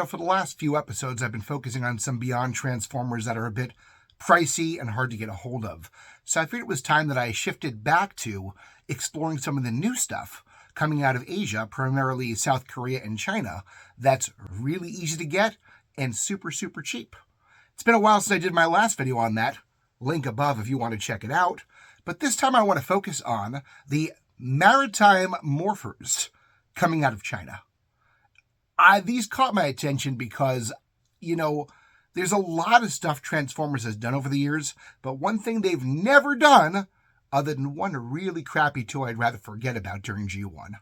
For the last few episodes, I've been focusing on some Beyond Transformers that are a bit pricey and hard to get a hold of. So I figured it was time that I shifted back to exploring some of the new stuff coming out of Asia, primarily South Korea and China, that's really easy to get and super, super cheap. It's been a while since I did my last video on that. Link above if you want to check it out. But this time I want to focus on the Marine Morphers coming out of China. These caught my attention because, there's a lot of stuff Transformers has done over the years, but one thing they've never done, other than one really crappy toy I'd rather forget about during G1,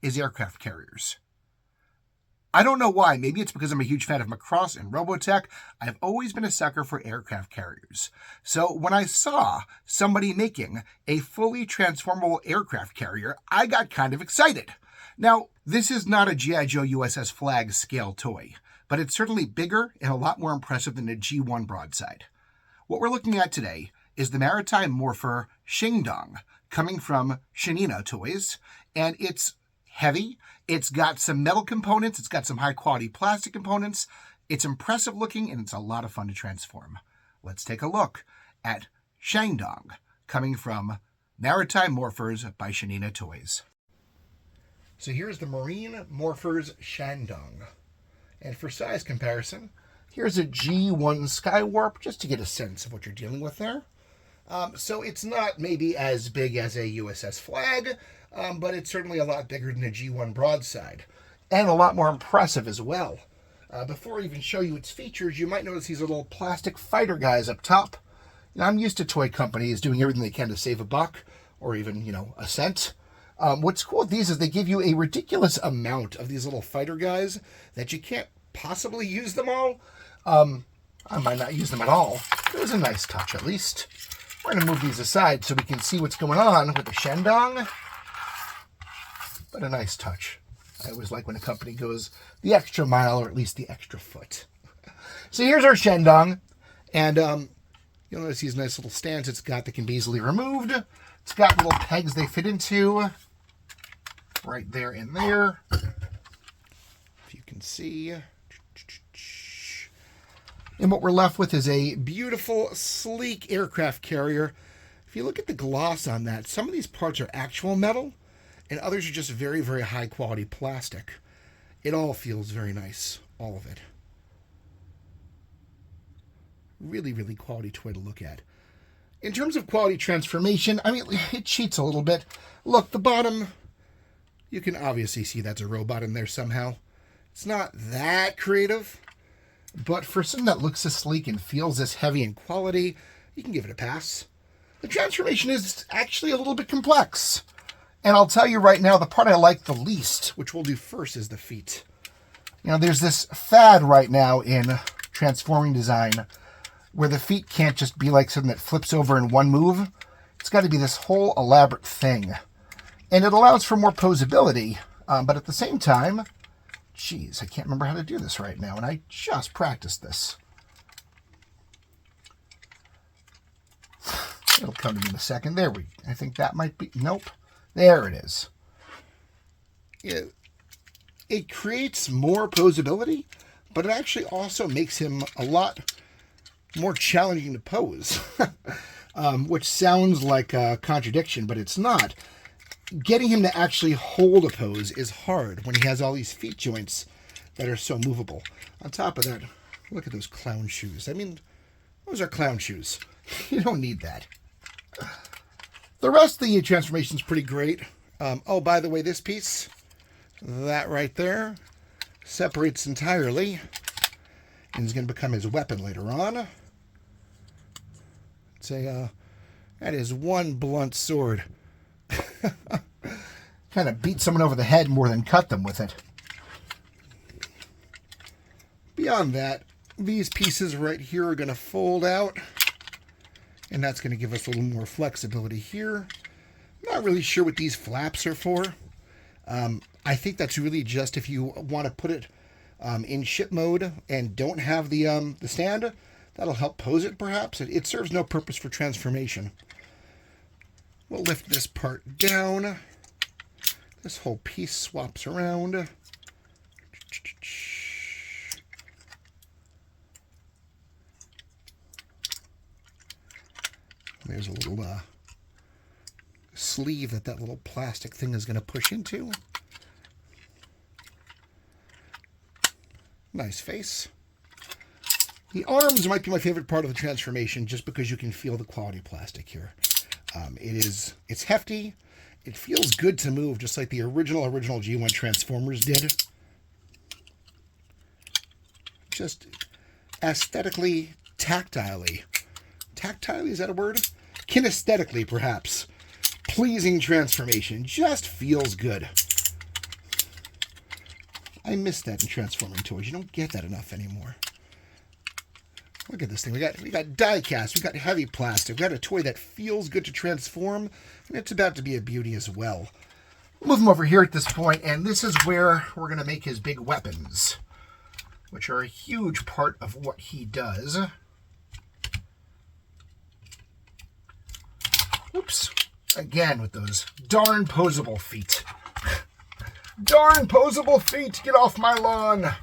is aircraft carriers. I don't know why. Maybe it's because I'm a huge fan of Macross and Robotech. I've always been a sucker for aircraft carriers. So when I saw somebody making a fully transformable aircraft carrier, I got kind of excited. Now, this is not a G.I. Joe USS Flag scale toy, but it's certainly bigger and a lot more impressive than a G1 broadside. What we're looking at today is the Marine Morphers Shandong, coming from Shanina Toys, and it's heavy, it's got some metal components, it's got some high-quality plastic components, it's impressive looking, and it's a lot of fun to transform. Let's take a look at Shandong, coming from Marine Morphers by Shanina Toys. So here's the Marine Morphers Shandong. And for size comparison, here's a G1 Skywarp, just to get a sense of what you're dealing with there. So it's not maybe as big as a USS Flag, but it's certainly a lot bigger than a G1 broadside. And a lot more impressive as well. Before I even show you its features, you might notice these little plastic fighter guys up top. I'm used to toy companies doing everything they can to save a buck, or even, a cent. What's cool with these is they give you a ridiculous amount of these little fighter guys that you can't possibly use them all. I might not use them at all. It was a nice touch, at least. We're going to move these aside so we can see what's going on with the Shandong. But a nice touch. I always like when a company goes the extra mile, or at least the extra foot. So here's our Shandong. And you'll notice these nice little stands it's got that can be easily removed. It's got little pegs they fit into. Right there and there. If you can see. And what we're left with is a beautiful, sleek aircraft carrier. If you look at the gloss on that, some of these parts are actual metal, and others are just very, very high quality plastic. It all feels very nice, all of it. Really, really quality toy to look at. In terms of quality transformation, it cheats a little bit. Look, the bottom, you can obviously see that's a robot in there somehow. It's not that creative, but for something that looks this sleek and feels this heavy in quality, you can give it a pass. The transformation is actually a little bit complex. And I'll tell you right now, the part I like the least, which we'll do first, is the feet. There's this fad right now in transforming design where the feet can't just be like something that flips over in one move. It's got to be this whole elaborate thing. And it allows for more posability, but at the same time, geez, I can't remember how to do this right now, and I just practiced this. It'll come to me in a second. I think that might be, nope. There it is. It creates more posability, but it actually also makes him a lot more challenging to pose, which sounds like a contradiction, but it's not. Getting him to actually hold a pose is hard when he has all these feet joints that are so movable. On top of that, look at those clown shoes. Those are clown shoes. You don't need that. The rest of the transformation is pretty great. Oh, by the way, this piece, that right there, separates entirely and is going to become his weapon later on. That is one blunt sword. Kind of beat someone over the head more than cut them with it. Beyond that, these pieces right here are going to fold out, and that's going to give us a little more flexibility here. Not really sure what these flaps are for. I think that's really just if you want to put it in ship mode and don't have the stand. That'll help pose it, perhaps. It serves no purpose for transformation. We'll lift this part down. This whole piece swaps around. There's a little sleeve that little plastic thing is going to push into. Nice face. The arms might be my favorite part of the transformation just because you can feel the quality of plastic here. It's hefty. It feels good to move just like the original G1 Transformers did. Just aesthetically, tactilely. Tactilely, is that a word? Kinesthetically, perhaps. Pleasing transformation. Just feels good. I miss that in transforming toys. You don't get that enough anymore. Look at this thing. We got die cast. We got heavy plastic. We got a toy that feels good to transform, and it's about to be a beauty as well. Move him over here at this point, and this is where we're going to make his big weapons, which are a huge part of what he does. Oops. Again, with those darn posable feet. Darn posable feet, get off my lawn.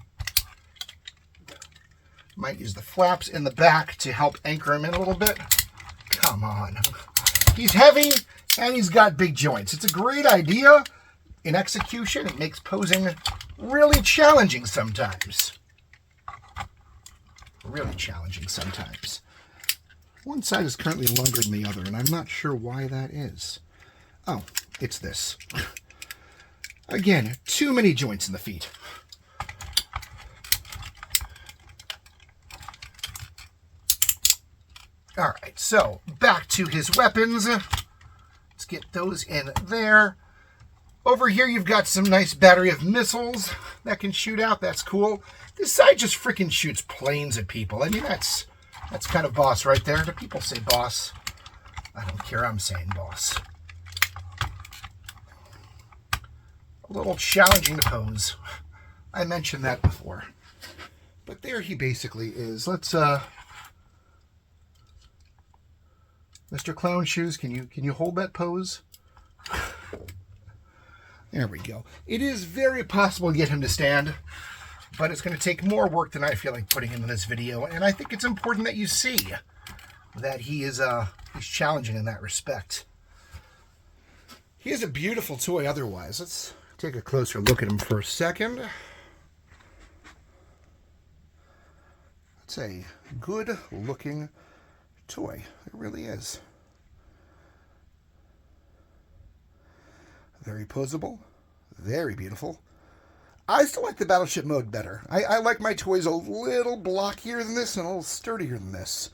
Might use the flaps in the back to help anchor him in a little bit. Come on. He's heavy and he's got big joints. It's a great idea. In execution, it makes posing really challenging sometimes. Really challenging sometimes. One side is currently longer than the other, and I'm not sure why that is. Oh, it's this. Again, too many joints in the feet. All right, so back to his weapons. Let's get those in there. Over here, you've got some nice battery of missiles that can shoot out. That's cool. This side just freaking shoots planes at people. I mean, that's kind of boss right there. Do people say boss? I don't care. I'm saying boss. A little challenging to pose. I mentioned that before. But there he basically is. Let's, Mr. Clown Shoes, can you hold that pose? There we go. It is very possible to get him to stand, but it's going to take more work than I feel like putting into this video, and I think it's important that you see that he's challenging in that respect. He is a beautiful toy otherwise. Let's take a closer look at him for a second. It's a good-looking toy. It really is. Very posable, very beautiful. I still like the Battleship mode better. I like my toys a little blockier than this and a little sturdier than this.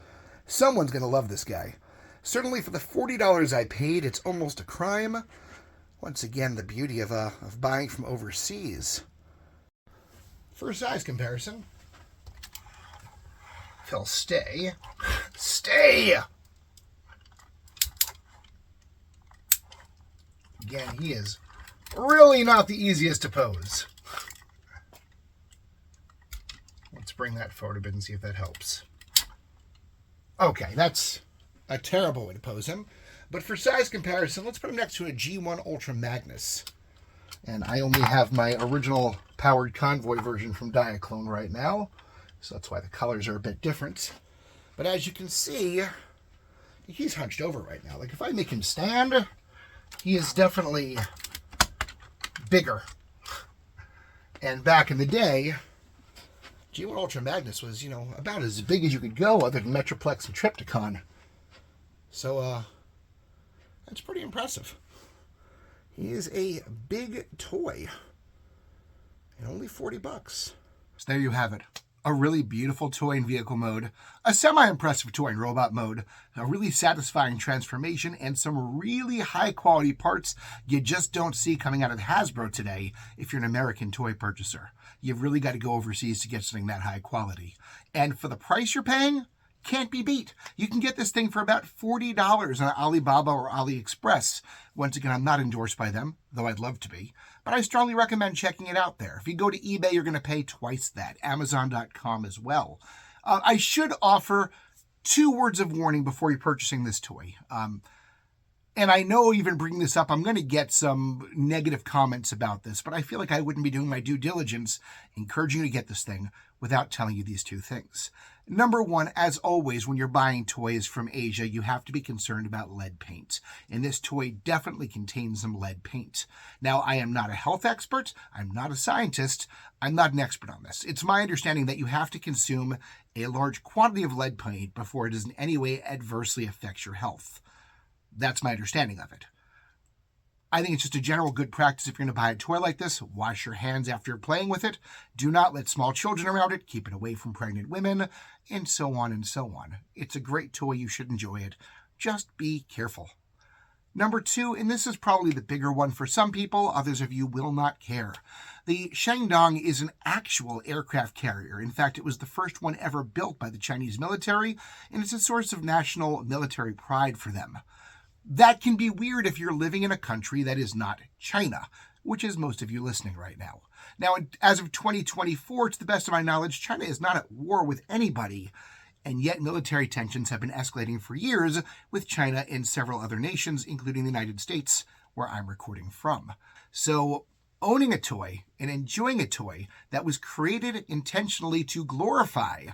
Someone's going to love this guy. Certainly for the $40 I paid, it's almost a crime. Once again, the beauty of buying from overseas. For size comparison, he'll stay. Stay! Again, he is really not the easiest to pose. Let's bring that forward a bit and see if that helps. Okay, that's a terrible way to pose him. But for size comparison, let's put him next to a G1 Ultra Magnus. And I only have my original powered convoy version from Diaclone right now, so that's why the colors are a bit different. But as you can see, he's hunched over right now. Like if I make him stand, he is definitely bigger. And back in the day, G1 Ultra Magnus was, about as big as you could go other than Metroplex and Trypticon. So, that's pretty impressive. He is a big toy. And only $40. So there you have it. A really beautiful toy in vehicle mode, a semi-impressive toy in robot mode, a really satisfying transformation, and some really high-quality parts you just don't see coming out of Hasbro today if you're an American toy purchaser. You've really got to go overseas to get something that high quality. And for the price you're paying, can't be beat. You can get this thing for about $40 on Alibaba or AliExpress. Once again, I'm not endorsed by them, though I'd love to be. But I strongly recommend checking it out there. If you go to eBay, you're going to pay twice that. Amazon.com as well. I should offer 2 words of warning before you're purchasing this toy. And I know even bringing this up, I'm going to get some negative comments about this, but I feel like I wouldn't be doing my due diligence encouraging you to get this thing without telling you these two things. Number one, as always, when you're buying toys from Asia, you have to be concerned about lead paint. And this toy definitely contains some lead paint. Now, I am not a health expert. I'm not a scientist. I'm not an expert on this. It's my understanding that you have to consume a large quantity of lead paint before it does in any way adversely affect your health. That's my understanding of it. I think it's just a general good practice if you're going to buy a toy like this. Wash your hands after you're playing with it. Do not let small children around it. Keep it away from pregnant women, and so on and so on. It's a great toy. You should enjoy it. Just be careful. Number two, and this is probably the bigger one for some people, others of you will not care. The Shandong is an actual aircraft carrier. In fact, it was the first one ever built by the Chinese military, and it's a source of national military pride for them. That can be weird if you're living in a country that is not China, which is most of you listening right now. Now, as of 2024, to the best of my knowledge, China is not at war with anybody, and yet military tensions have been escalating for years with China and several other nations, including the United States, where I'm recording from. So, owning a toy and enjoying a toy that was created intentionally to glorify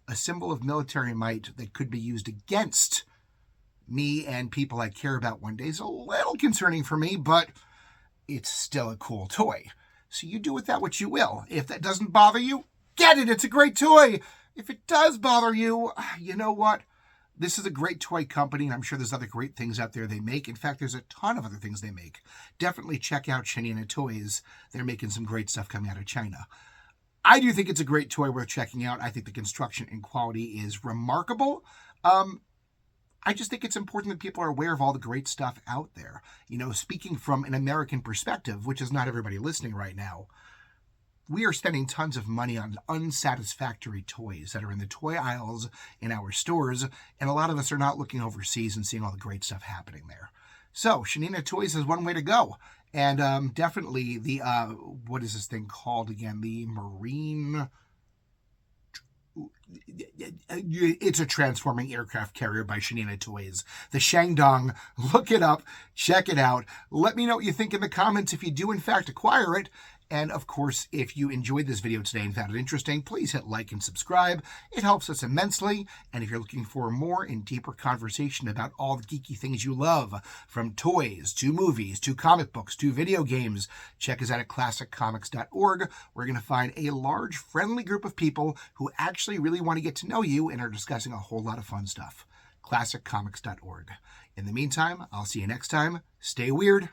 a symbol of military might that could be used against me and people I care about one day is a little concerning for me, but it's still a cool toy. So you do with that what you will. If that doesn't bother you, get it. It's a great toy. If it does bother you, you know what? This is a great toy company, and I'm sure there's other great things out there they make. In fact, there's a ton of other things they make. Definitely check out Shanina Toys. They're making some great stuff coming out of China. I do think it's a great toy worth checking out. I think the construction and quality is remarkable. I just think it's important that people are aware of all the great stuff out there. You know, speaking from an American perspective, which is not everybody listening right now, we are spending tons of money on unsatisfactory toys that are in the toy aisles in our stores, and a lot of us are not looking overseas and seeing all the great stuff happening there. So, Shanina Toys is one way to go. And definitely the, what is this thing called again? The Marine... It's a transforming aircraft carrier by Shanina Toys. The Shandong, look it up, check it out. Let me know what you think in the comments if you do in fact acquire it. And of course, if you enjoyed this video today and found it interesting, please hit like and subscribe. It helps us immensely. And if you're looking for more and deeper conversation about all the geeky things you love, from toys to movies to comic books to video games, check us out at classiccomics.org. We're going to find a large, friendly group of people who actually really want to get to know you and are discussing a whole lot of fun stuff. classiccomics.org. In the meantime, I'll see you next time. Stay weird.